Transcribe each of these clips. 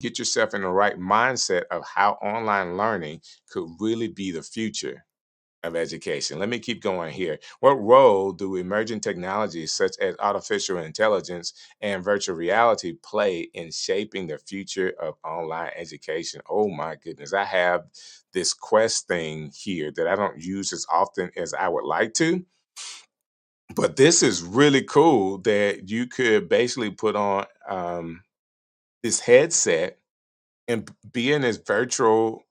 get yourself in the right mindset of how online learning could really be the future of education. Let me keep going here. What role do emerging technologies such as artificial intelligence and virtual reality play in shaping the future of online education? Oh my goodness. I have this Quest thing here that I don't use as often as I would like to, but this is really cool that you could basically put on this headset and be in this virtual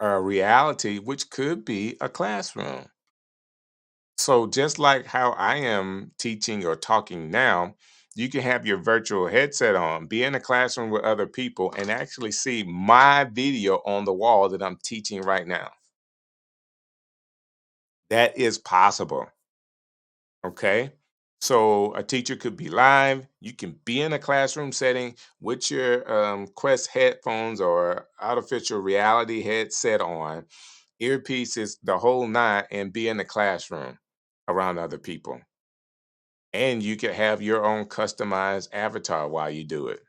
reality, which could be a classroom. So just like how I am teaching or talking now, you can have your virtual headset on, be in a classroom with other people, and actually see my video on the wall that I'm teaching right now. That is possible. Okay. So a teacher could be live. You can be in a classroom setting with your Quest headphones or artificial reality headset on, earpieces, the whole nine, and be in the classroom around other people. And you could have your own customized avatar while you do it.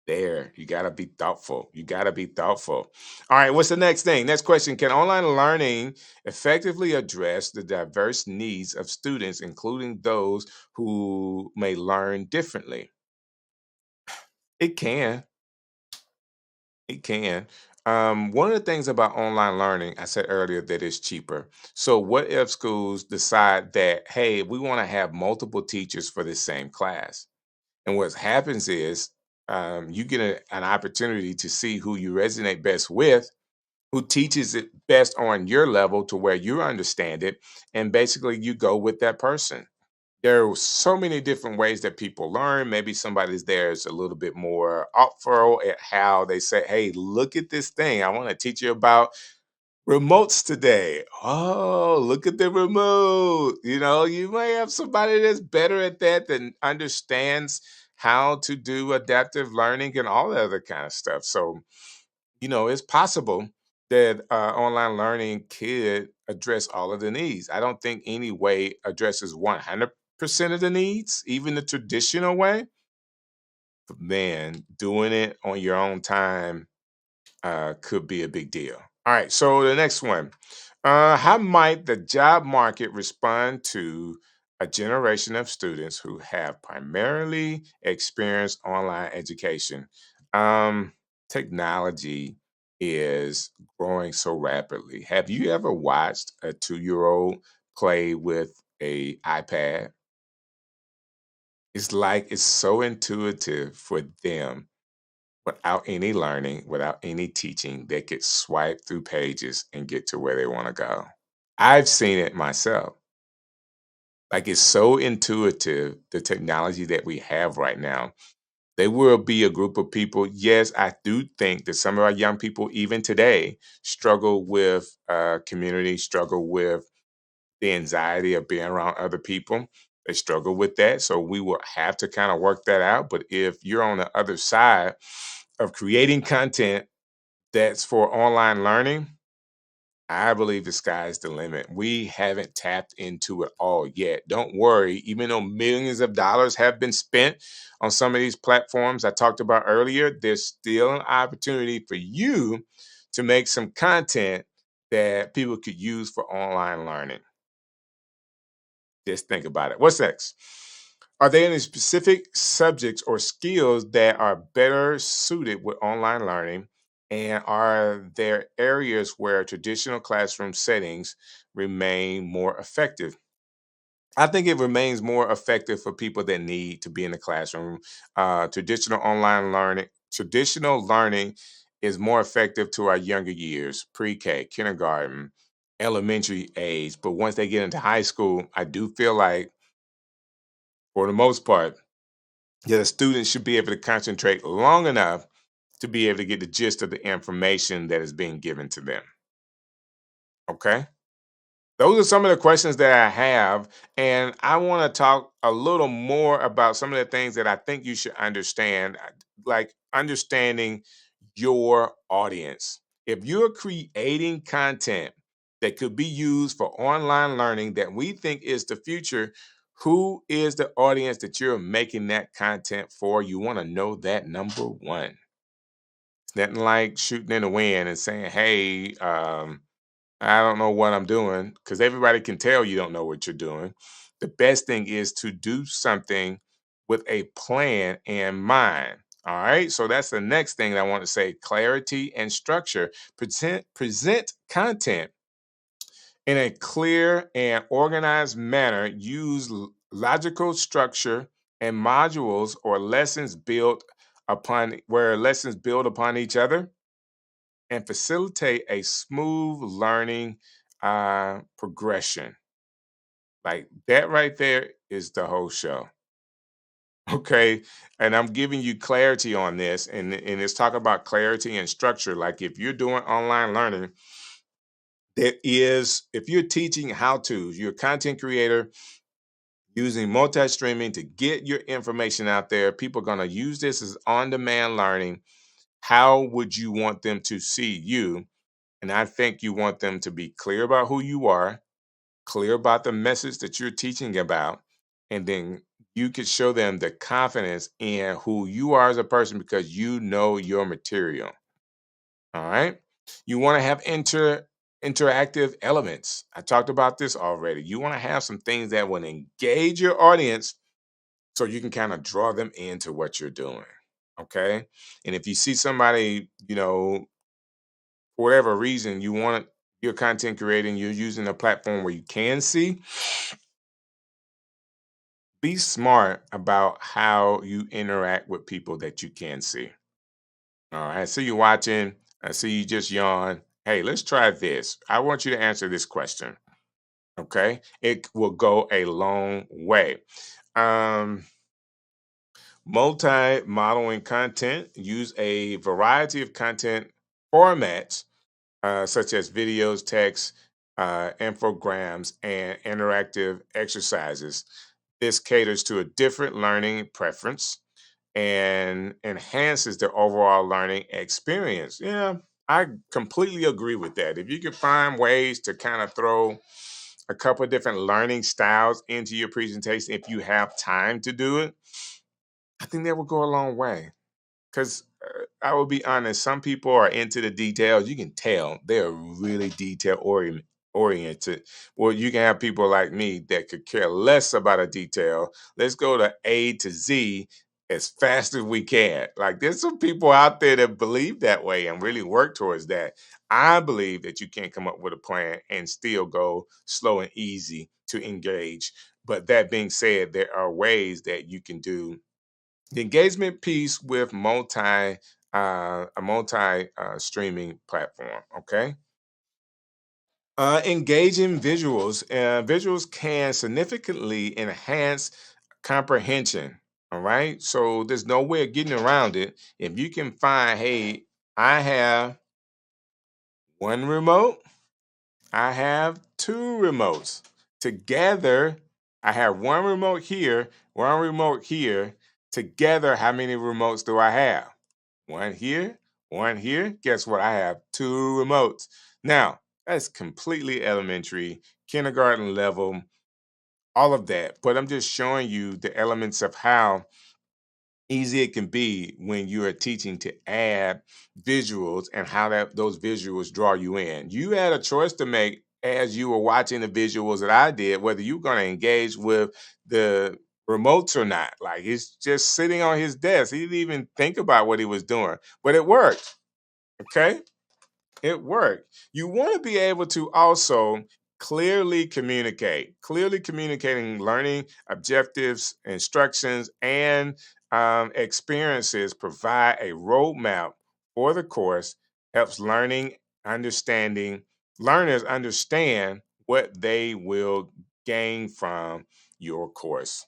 There, you got to be thoughtful. You got to be thoughtful. All right, what's the next thing? Next question. Can online learning effectively address the diverse needs of students, including those who may learn differently? It can. It can. One of the things about online learning, I said earlier that it's cheaper. So, what if schools decide that, hey, we want to have multiple teachers for the same class? And what happens is you get an opportunity to see who you resonate best with, who teaches it best on your level to where you understand it. And basically, you go with that person. There are so many different ways that people learn. Maybe somebody's there is a little bit more upfront at how they say, hey, look at this thing. I want to teach you about remotes today. Oh, look at the remote. You may have somebody that's better at that than understands how to do adaptive learning and all the other kind of stuff. So, it's possible that online learning could address all of the needs. I don't think any way addresses 100% of the needs, even the traditional way. But man, doing it on your own time could be a big deal. All right, so the next one. How might the job market respond to a generation of students who have primarily experienced online education? Technology is growing so rapidly. Have you ever watched a 2-year old play with a iPad? It's like it's so intuitive for them without any learning, without any teaching, they could swipe through pages and get to where they want to go. I've seen it myself. Like it's so intuitive, the technology that we have right now. There will be a group of people. Yes, I do think that some of our young people, even today, struggle with community, struggle with the anxiety of being around other people. They struggle with that. So we will have to kind of work that out. But if you're on the other side of creating content that's for online learning, I believe the sky's the limit. We haven't tapped into it all yet. Don't worry, even though millions of dollars have been spent on some of these platforms I talked about earlier, there's still an opportunity for you to make some content that people could use for online learning. Just think about it. What's next? Are there any specific subjects or skills that are better suited with online learning? And are there areas where traditional classroom settings remain more effective? I think it remains more effective for people that need to be in the classroom. Traditional learning is more effective to our younger years, pre-K, kindergarten, elementary age. But once they get into high school, I do feel like, for the most part, that a student should be able to concentrate long enough to be able to get the gist of the information that is being given to them. Okay. Those are some of the questions that I have. And I want to talk a little more about some of the things that I think you should understand, like understanding your audience. If you're creating content that could be used for online learning that we think is the future, Who is the audience that you're making that content for? You want to know that, number one. It's nothing like shooting in the wind and saying, hey, I don't know what I'm doing, because everybody can tell you don't know what you're doing. The best thing is to do something with a plan in mind. All right. So that's the next thing that I want to say: clarity and structure. Present content in a clear and organized manner. Use logical structure and modules or lessons built upon where lessons build upon each other and facilitate a smooth learning progression. Like that right there is the whole show. Okay. And I'm giving you clarity on this. And it's talking about clarity and structure. Like if you're doing online learning, there is, if you're teaching how to, you're a content creator using multi-streaming to get your information out there, people are going to use this as on-demand learning. How would you want them to see you? And I think you want them to be clear about who you are, clear about the message that you're teaching about, and then you could show them the confidence in who you are as a person because you know your material. All right. You want to have interactive elements. I talked about this already. You want to have some things that will engage your audience so you can kind of draw them into what you're doing. Okay. And if you see somebody, for whatever reason, you want your content creating, you're using a platform where you can see, be smart about how you interact with people that you can see. All right. I see you watching. I see you just yawn. Hey, let's try this. I want you to answer this question. Okay. It will go a long way. Um, Multi-modeling content, use a variety of content formats such as videos, text, infograms, and interactive exercises. This caters to a different learning preference and enhances the overall learning experience. Yeah, I completely agree with that. If you could find ways to kind of throw a couple of different learning styles into your presentation, if you have time to do it, I think that would go a long way. Because I will be honest, some people are into the details. You can tell they're really oriented. Well, you can have people like me that could care less about a detail. Let's go to A to Z as fast as we can. Like there's some people out there that believe that way and really work towards that. I believe that you can come up with a plan and still go slow and easy to engage. But that being said, there are ways that you can do the engagement piece with multi streaming platform. Okay. Engaging visuals. Visuals can significantly enhance comprehension. All right. So there's no way of getting around it. If you can find, hey, I have one remote, I have two remotes. Together, I have one remote here, one remote here. Together, how many remotes do I have? One here, one here. Guess what? I have two remotes. Now, that's completely elementary, kindergarten level, all of that. But I'm just showing you the elements of how easy it can be when you are teaching to add visuals and how that those visuals draw you in. You had a choice to make as you were watching the visuals that I did, whether you're going to engage with the remotes or not. Like he's just sitting on his desk. He didn't even think about what he was doing, but it worked. Okay. It worked. You want to be able to also clearly communicate, clearly communicating learning objectives, instructions, and experiences, provide a roadmap for the course, helps learners understand what they will gain from your course.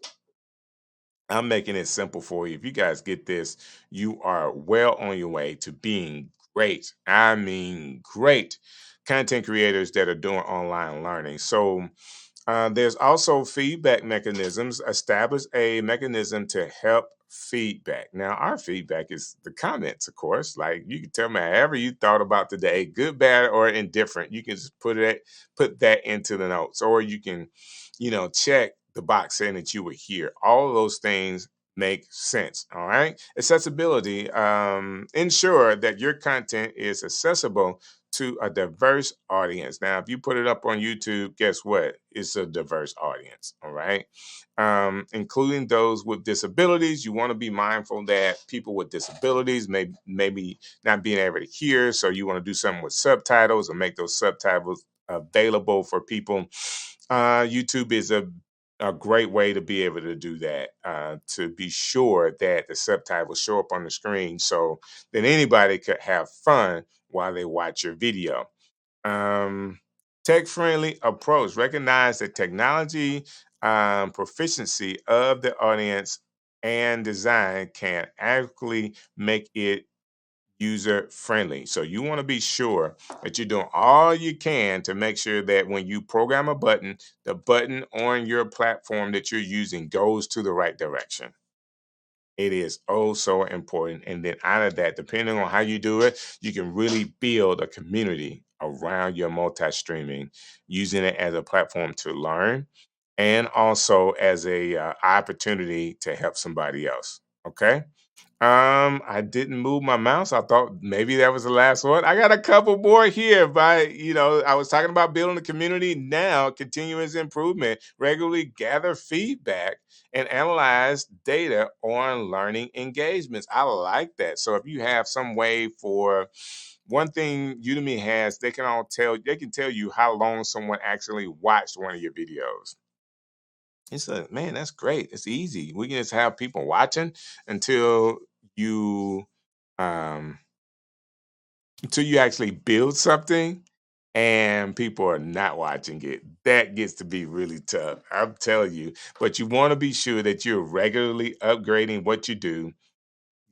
I'm making it simple for you. If you guys get this, you are well on your way to being great. I mean, great content creators that are doing online learning. So, there's also feedback mechanisms. Establish a mechanism to help feedback. Now, our feedback is the comments, of course. Like you can tell me however you thought about today, good, bad, or indifferent. You can just put that into the notes, or you can, check the box saying that you were here. All of those things make sense. All right. Accessibility, ensure that your content is accessible to a diverse audience. Now, if you put it up on YouTube, guess what? It's a diverse audience. All right. Including those with disabilities. You want to be mindful that people with disabilities maybe not being able to hear. So you want to do something with subtitles or make those subtitles available for people. YouTube is a great way to be able to do that, to be sure that the subtitles show up on the screen so that anybody could have fun while they watch your video. Um, Tech-friendly approach. Recognize that technology proficiency of the audience and design can actually make it user friendly. So you want to be sure that you're doing all you can to make sure that when you program a button, the button on your platform that you're using goes to the right direction. It is oh so important. And then out of that, depending on how you do it, you can really build a community around your multi-streaming, using it as a platform to learn and also as a opportunity to help somebody else. Okay. I didn't move my mouse. I thought maybe that was the last one. I got a couple more here. I was talking about building a community. Now, continuous improvement, regularly gather feedback and analyze data on learning engagements. I like that. So if you have some way for one thing Udemy has, they can tell you how long someone actually watched one of your videos. It's like, man, that's great. It's easy. We can just have people watching until you um until you actually build something and people are not watching it. That gets to be really tough. I'm telling you. But you want to be sure that you're regularly upgrading what you do.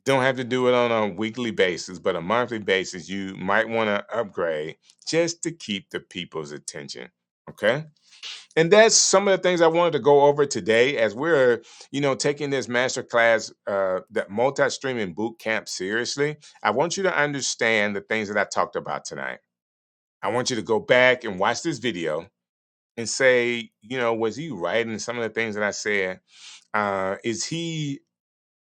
Don't have to do it on a weekly basis, but a monthly basis, you might want to upgrade just to keep the people's attention. Okay. And that's some of the things I wanted to go over today as we're, taking this masterclass, that multi-streaming boot camp seriously. I want you to understand the things that I talked about tonight. I want you to go back and watch this video and say, was he right in some of the things that I said? Is he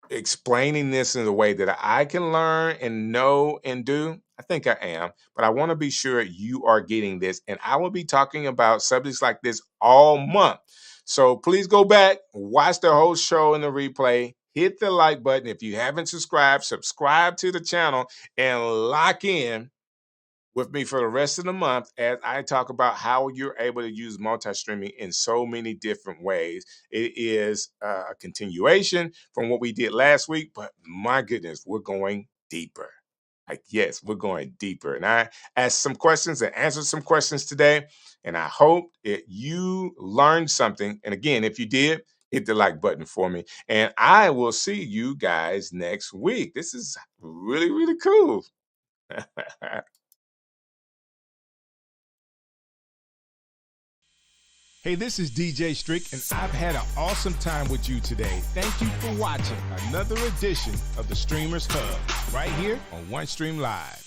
explaining this in a way that I can learn and know and do? I think I am, but I want to be sure you are getting this. And I will be talking about subjects like this all month. So please go back, watch the whole show in the replay, hit the like button. If you haven't subscribed, subscribe to the channel and lock in with me for the rest of the month as I talk about how you're able to use multi-streaming in so many different ways. It is a continuation from what we did last week, but my goodness, we're going deeper. Like, yes, we're going deeper. And I asked some questions and answered some questions today, and I hope that you learned something. And again, if you did, hit the like button for me. And I will see you guys next week. This is really, really cool. Hey, this is DJ Strick, and I've had an awesome time with you today. Thank you for watching another edition of the Streamers Hub right here on OneStream Live.